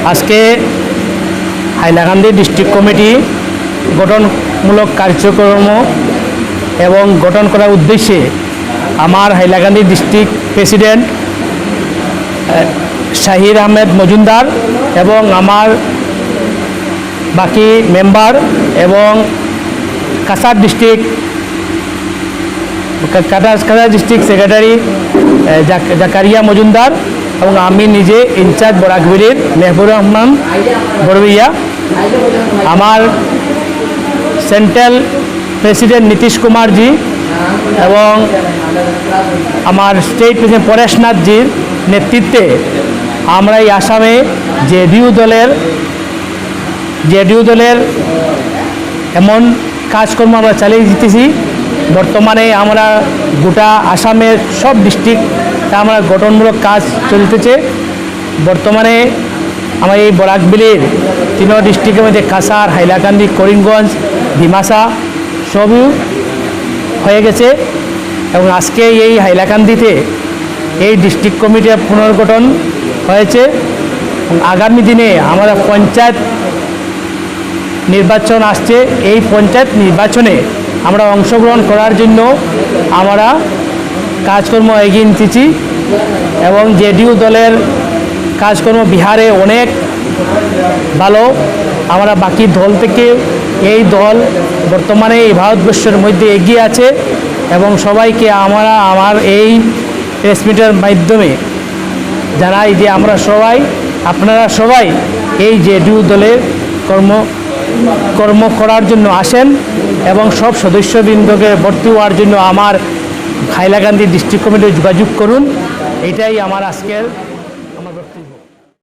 আজকে Hailakandi district committee গঠনমূলক কার্যক্রম এবং গঠন করার উদ্দেশ্যে আমার হাইলাকান্দি ডিস্ট্রিক্ট প্রেসিডেন্ট শাহির আহমেদ মজুমদার এবং আমার বাকি মেম্বার এবং Cachar district district secretary Zakaria Majumdar এবং আমি নিজে ইনচার্জ বরাকবিলির মেহবুর রহমান বড়বিয়া, আমার সেন্ট্রাল প্রেসিডেন্ট নীতিশ কুমারজি এবং আমার স্টেট প্রেসিডেন্ট পরেশনাথজির নেতৃত্বে আমরা এই আসামে জেডিইউ দলের এমন কাজকর্ম আমরা চালিয়ে যেতেছি। বর্তমানে আমরা গোটা আসামের সব ডিস্ট্রিক্টে আমরা গঠনমূলক কাজ চলতেছে। বর্তমানে আমার এই বরাকবিলির 3 ডিস্ট্রিক্টের মধ্যে কাছাড়, হাইলাকান্দি, করিমগঞ্জ, ডিমাসা সবই হয়ে গেছে এবং আজকে এই হাইলাকান্দিতে এই ডিস্ট্রিক্ট কমিটির পুনর্গঠন হয়েছে। আগামী দিনে আমরা পঞ্চায়েত নির্বাচন আসছে। এই পঞ্চায়েত নির্বাচনে আমরা অংশগ্রহণ করার জন্য আমরা কাজকর্ম এগিয়ে নিতেছি এবং জেডিইউ দলের কাজকর্ম বিহারে অনেক ভালো। আমরা বাকি দল থেকে এই দল বর্তমানে এই ভারতবর্ষের মধ্যে এগিয়ে আছে এবং সবাইকে আমার এই প্রেস মিটের মাধ্যমে জানাই যে আপনারা সবাই এই জেডিইউ দলের কর্ম করার জন্য আসেন এবং সব সদস্যবৃন্দকে ভর্তি হওয়ার জন্য আমার হাইলাকান্দি ডিস্ট্রিক্ট কমিটি যোগাযোগ করুন। এটাই আমার আজকের